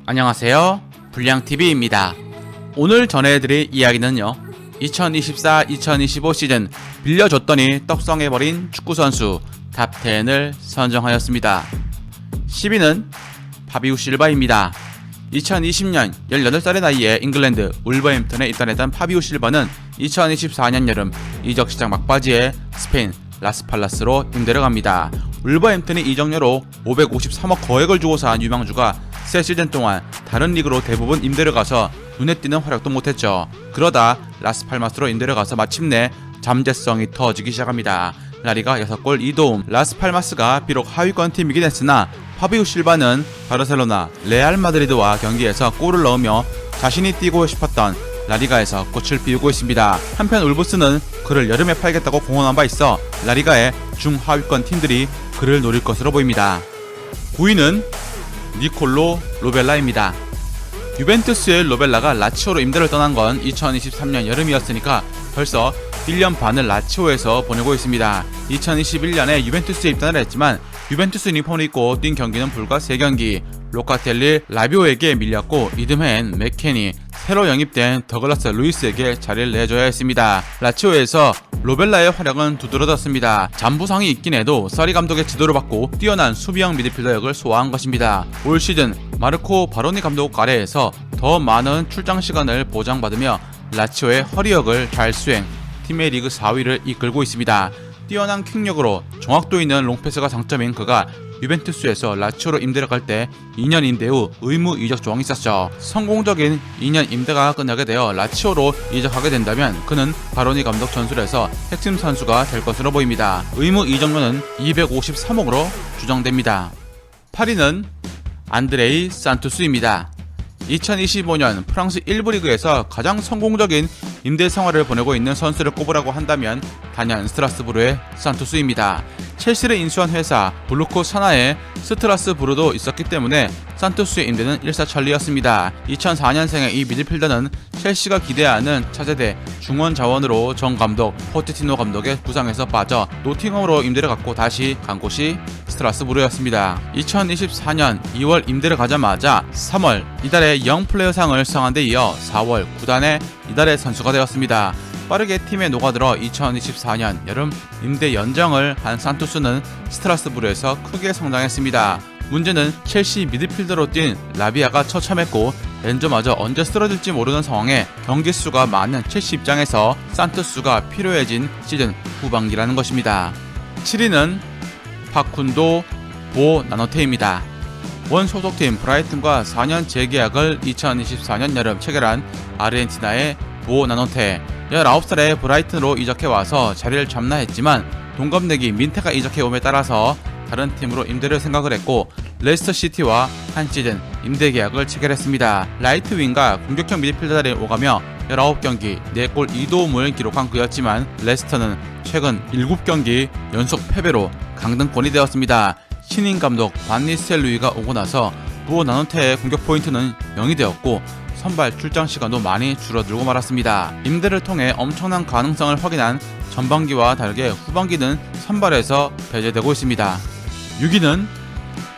안녕하세요, 불량TV입니다. 오늘 전해드릴 이야기는요, 2024-2025 시즌 빌려줬더니 떡성해버린 축구선수 탑10을 선정하였습니다. 10위는 파비우 실바입니다. 2020년 18살의 나이에 잉글랜드 울버햄튼에 입단했던 파비우 실바는 2024년 여름 이적시장 막바지에 스페인 라스팔마스로 임대를 갑니다. 울버햄튼이 이적료로 553억 거액을 주고 산 유망주가 새 시즌 동안 다른 리그로 대부분 임대를 가서 눈에 띄는 활약도 못했죠. 그러다 라스팔마스로 임대를 가서 마침내 잠재성이 터지기 시작합니다. 라리가 6골 2도움. 라스팔마스가 비록 하위권 팀이긴 했으나 파비우 실바는 바르셀로나, 레알 마드리드와 경기에서 골을 넣으며 자신이 뛰고 싶었던 라리가에서 꽃을 피우고 있습니다. 한편 울브스는 그를 여름에 팔겠다고 공언한 바 있어 라리가의 중하위권 팀들이 그를 노릴 것으로 보입니다. 9위는 니콜로 로벨라입니다. 유벤투스의 로벨라가 라치오로 임대를 떠난 건 2023년 여름이었으니까 벌써 1년 반을 라치오에서 보내고 있습니다. 2021년에 유벤투스에 입단을 했지만 유벤투스 유니폼을 입고 뛴 경기는 불과 3경기. 로카텔리 라비오에게 밀렸고 이듬해엔 맥케니, 새로 영입된 더글라스 루이스에게 자리를 내줘야 했습니다. 라치오에서 로벨라의 활약은 두드러졌습니다. 잔부상이 있긴 해도 서리 감독의 지도를 받고 뛰어난 수비형 미드필더 역을 소화한 것입니다. 올 시즌 마르코 바로니 감독 아래에서 더 많은 출장 시간을 보장받으며 라치오의 허리역을 잘 수행, 팀의 리그 4위를 이끌고 있습니다. 뛰어난 킥력으로 정확도 있는 롱패스가 장점인 그가 유벤투스에서 라치오로 임대를 갈 때 2년 임대 후 의무 이적 조항이 있었죠. 성공적인 2년 임대가 끝나게 되어 라치오로 이적하게 된다면 그는 바로니 감독 전술에서 핵심 선수가 될 것으로 보입니다. 의무 이적료는 253억으로 추정됩니다. 8위는 안드레이 산투스입니다. 2025년 프랑스 1부 리그에서 가장 성공적인 임대 생활을 보내고 있는 선수를 꼽으라고 한다면 단연 스트라스부르의 산투스입니다. 첼시를 인수한 회사 블루코 산하에 스트라스부르도 있었기 때문에 산투스의 임대는 일사천리였습니다. 2004년생의 이 미드필더는 첼시가 기대하는 차세대 중원 자원으로 정 감독 포체티노 감독의 부상에서 빠져 노팅엄으로 임대를 갖고 다시 간 곳이 스트라스부르였습니다. 2024년 2월 임대를 가자마자 3월 이달의 영 플레이어상을 수상한 데 이어 4월 구단의 이달의 선수가 되었습니다. 빠르게 팀에 녹아들어 2024년 여름 임대 연장을 한 산투스는 스트라스부르에서 크게 성장했습니다. 문제는 첼시 미드필더로 뛴 라비아가 처참했고 렌저마저 언제 쓰러질지 모르는 상황에 경기 수가 많은 첼시 입장에서 산투스가 필요해진 시즌 후반기라는 것입니다. 7위는 파쿤도 보 나노테입니다. 원 소속팀 브라이튼과 4년 재계약을 2024년 여름 체결한 아르헨티나의 보 나노테. 19살에 브라이튼으로 이적해와서 자리를 잡나 했지만 동갑내기 민테가 이적해옴에 따라서 다른 팀으로 임대를 생각을 했고 레스터시티와 한 시즌 임대 계약을 체결했습니다. 라이트 윙과 공격형 미드필더 자리에 오가며 19경기 4골 2도움을 기록한 그였지만 레스터는 최근 7경기 연속 패배로 강등권이 되었습니다. 신인 감독 반 니스텔루이가 오고 나서 부어 나노테의 공격 포인트는 0이 되었고 선발 출장 시간도 많이 줄어들고 말았습니다. 임대를 통해 엄청난 가능성을 확인한 전반기와 다르게 후반기는 선발에서 배제되고 있습니다. 6위는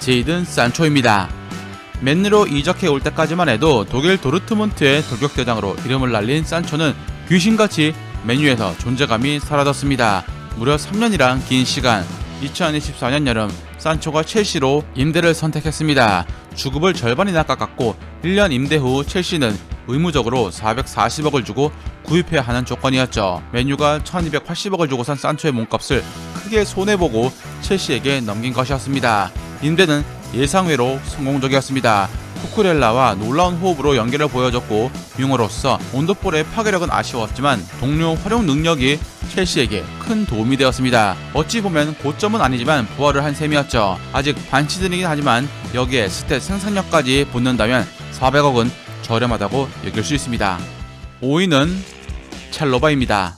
제이든 산초입니다. 맨유로 이적해 올 때까지만 해도 독일 도르트문트의 돌격대장으로 이름을 날린 산초는 귀신같이 맨유에서 존재감이 사라졌습니다. 무려 3년이란 긴 시간. 2024년 여름 산초가 첼시로 임대를 선택했습니다. 주급을 절반이나 깎았고 1년 임대 후 첼시는 의무적으로 440억을 주고 구입해야 하는 조건이었죠. 맨유가 1280억을 주고 산 산초의 몸값을 크게 손해보고 첼시에게 넘긴 것이었습니다. 임대는 예상외로 성공적이었습니다. 쿠쿠렐라와 놀라운 호흡으로 연계를 보여줬고 윙어로서 온도볼의 파괴력은 아쉬웠지만 동료 활용 능력이 첼시에게 큰 도움이 되었습니다. 어찌 보면 고점은 아니지만 부활을 한 셈이었죠. 아직 반 시즌이긴 하지만 여기에 스탯 생산력까지 붙는다면 400억은 저렴하다고 여길 수 있습니다. 5위는 찰로바입니다.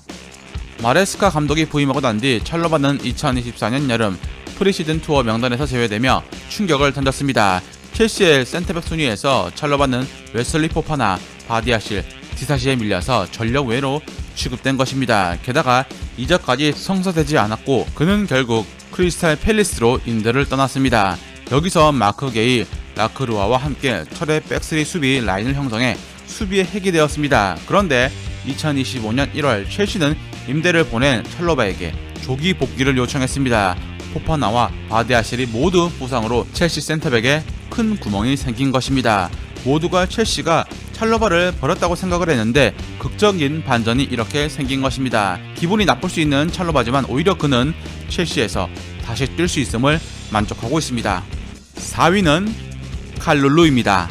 마레스카 감독이 부임하고 난 뒤 찰로바는 2024년 여름 프리시즌 투어 명단에서 제외되며 충격을 던졌습니다. 첼시의 센터백 순위에서 찰로바는 웨슬리 포파나, 바디아실, 디사시에 밀려서 전력 외로 취급된 것입니다. 게다가 이적까지 성사되지 않았고 그는 결국 크리스탈 팰리스로 임대를 떠났습니다. 여기서 마크 게이, 라크루아와 함께 철의 백스리 수비 라인을 형성해 수비의 핵이 되었습니다. 그런데 2025년 1월 첼시는 임대를 보낸 찰로바에게 조기 복귀를 요청했습니다. 포파나와 바디아실이 모두 부상으로 첼시 센터백에 큰 구멍이 생긴 것입니다. 모두가 첼시가 찰로바를 버렸다고 생각을 했는데 극적인 반전이 이렇게 생긴 것입니다. 기분이 나쁠 수 있는 찰로바지만 오히려 그는 첼시에서 다시 뛸 수 있음을 만족하고 있습니다. 4위는 칼룰루입니다.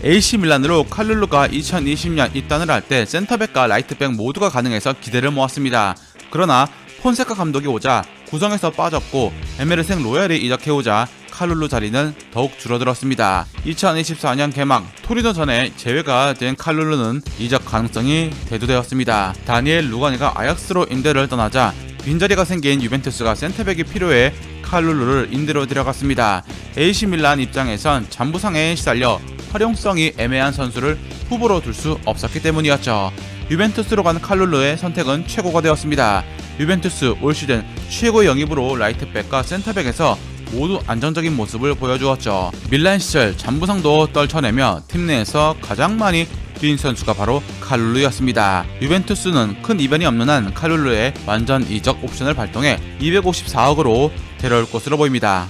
AC 밀란으로 칼룰루가 2020년 입단을 할 때 센터백과 라이트백 모두가 가능해서 기대를 모았습니다. 그러나 폰세카 감독이 오자 구성에서 빠졌고 에메르생 로얄이 이적해오자 칼룰루 자리는 더욱 줄어들었습니다. 2024년 개막 토리노전에 제외가 된 칼룰루는 이적 가능성이 대두되었습니다. 다니엘 루가니가 아약스로 임대를 떠나자 빈자리가 생긴 유벤투스가 센터백이 필요해 칼룰루를 임대로 들여갔습니다. AC 밀란 입장에선 잔부상에 시달려 활용성이 애매한 선수를 후보로 둘 수 없었기 때문이었죠. 유벤투스로 간 칼룰루의 선택은 최고가 되었습니다. 유벤투스 올 시즌 최고의 영입으로 라이트백과 센터백에서 모두 안정적인 모습을 보여주었죠. 밀란 시절 잔부상도 떨쳐내며 팀 내에서 가장 많이 뛴 선수가 바로 칼룰루였습니다. 유벤투스는 큰 이변이 없는 한 칼룰루의 완전 이적 옵션을 발동해 254억으로 데려올 것으로 보입니다.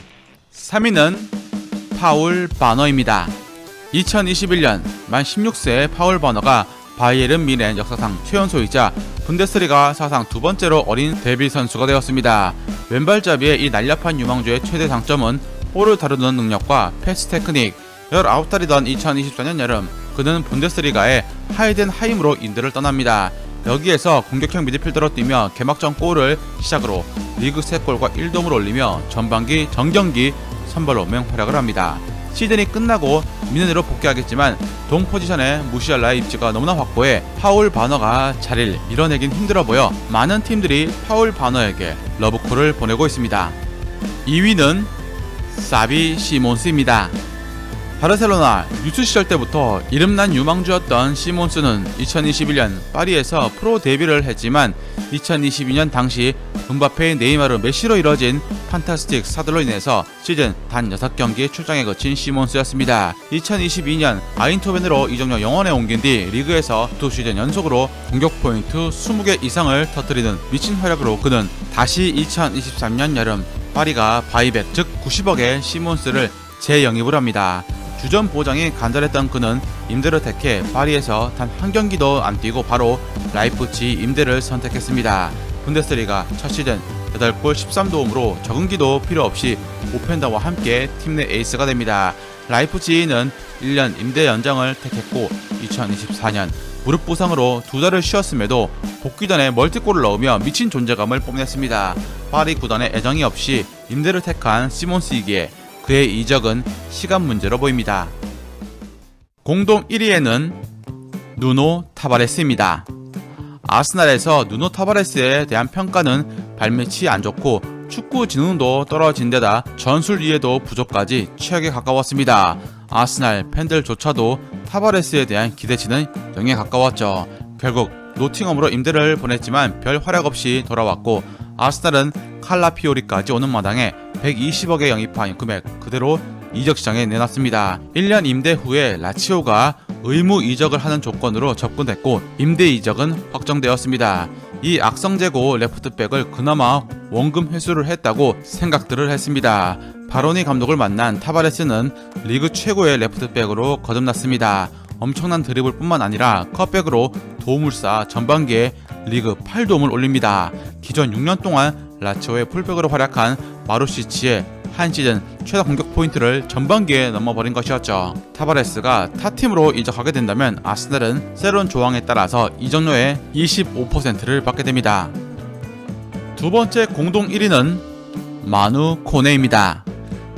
3위는 파울 바너입니다. 2021년 만 16세의 파울 바너가 바이에른 뮌헨 역사상 최연소이자 분데스리가 사상 두 번째로 어린 데뷔 선수가 되었습니다. 왼발잡이의 이 날렵한 유망주의 최대 장점은 볼을 다루는 능력과 패스 테크닉. 19살이던 2024년 여름 그는 분데스리가의 하이덴하임으로 인도를 떠납니다. 여기에서 공격형 미드필더로 뛰며 개막전 골을 시작으로 리그 3골과 1도움을 올리며 전반기 정경기 선발로 맹활약을 합니다. 시즌이 끝나고 뮌헨으로 복귀하겠지만 동 포지션에 무시알라의 입지가 너무나 확고해 파울 바너가 자리를 밀어내긴 힘들어 보여 많은 팀들이 파울 바너에게 러브콜을 보내고 있습니다. 2위는 사비 시몬스입니다. 바르셀로나 유스 시절 때부터 이름난 유망주였던 시몬스는 2021년 파리에서 프로 데뷔를 했지만 2022년 당시 음바페, 네이마르, 메시로 이뤄진 판타스틱 사들로 인해서 시즌 단 6경기에 출장에 거친 시몬스였습니다. 2022년 아인토벤으로 이적료 영원에 옮긴 뒤 리그에서 2시즌 연속으로 공격 포인트 20개 이상을 터뜨리는 미친 활약으로 그는 다시 2023년 여름 파리가 바이백 즉 90억의 시몬스를 재영입을 합니다. 주전 보장이 간절했던 그는 임대를 택해 파리에서 단 한 경기도 안 뛰고 바로 라이프치 임대를 선택했습니다. 분데스리가 첫 시즌 8골 13도움으로 적응기도 필요 없이 오펜다와 함께 팀 내 에이스가 됩니다. 라이프치히는 1년 임대 연장을 택했고 2024년 무릎 부상으로 2달을 쉬었음에도 복귀 전에 멀티골을 넣으며 미친 존재감을 뽐냈습니다. 파리 구단의 애정이 없이 임대를 택한 시몬스이기에 그의 이적은 시간 문제로 보입니다. 공동 1위에는 누노 타바레스입니다. 아스날에서 누노 타바레스에 대한 평가는 발밑이 안 좋고 축구 지능도 떨어진 데다 전술 이해도 부족까지 최악에 가까웠습니다. 아스날 팬들조차도 타바레스에 대한 기대치는 0에 가까웠죠. 결국 노팅엄으로 임대를 보냈지만 별 활약 없이 돌아왔고 아스날은 칼라피오리까지 오는 마당에 120억에 영입한 금액 그대로 이적 시장에 내놨습니다. 1년 임대 후에 라치오가 의무 이적을 하는 조건으로 접근했고 임대 이적은 확정되었습니다. 이 악성재고 레프트백을 그나마 원금 회수를 했다고 생각들을 했습니다. 바로니 감독을 만난 타바레스는 리그 최고의 레프트백으로 거듭났습니다. 엄청난 드리블 뿐만 아니라 컷백으로 도움을 쌓아 전반기에 리그 8도움을 올립니다. 기존 6년 동안 라치오의 풀백으로 활약한 마루시치의 한 시즌 최다 공격 포인트를 전반기에 넘어버린 것이었죠. 타바레스가 타팀으로 이적하게 된다면 아스날은 새로운 조항에 따라서 이적료의 25%를 받게 됩니다. 두 번째 공동 1위는 마누 코네입니다.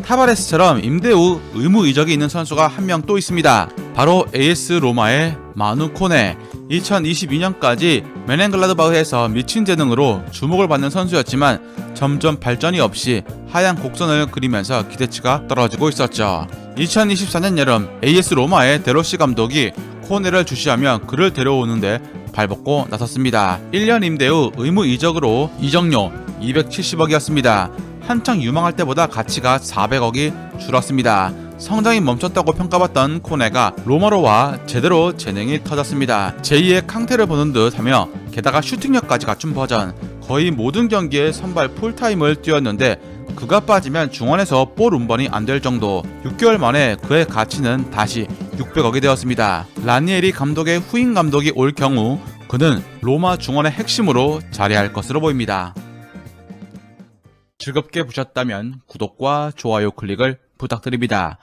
타바레스처럼 임대 후 의무 이적이 있는 선수가 한 명 또 있습니다. 바로 AS 로마의 마누 코네. 2022년까지 메넨글라드바흐에서 미친 재능으로 주목을 받는 선수였지만 점점 발전이 없이 하얀 곡선을 그리면서 기대치가 떨어지고 있었죠. 2024년 여름 AS 로마의 데로시 감독이 코네를 주시하며 그를 데려오는데 발벗고 나섰습니다. 1년 임대 후 의무 이적으로 이적료 270억이었습니다. 한창 유망할 때보다 가치가 400억이 줄었습니다. 성장이 멈췄다고 평가받던 코네가 로마로와 제대로 재능이 터졌습니다. 제2의 캉테를 보는 듯하며 게다가 슈팅력까지 갖춘 버전, 거의 모든 경기에 선발 풀타임을 뛰었는데 그가 빠지면 중원에서 볼 운반이 안 될 정도. 6개월 만에 그의 가치는 다시 600억이 되었습니다. 라니에리 감독의 후임 감독이 올 경우 그는 로마 중원의 핵심으로 자리할 것으로 보입니다. 즐겁게 보셨다면 구독과 좋아요 클릭을 부탁드립니다.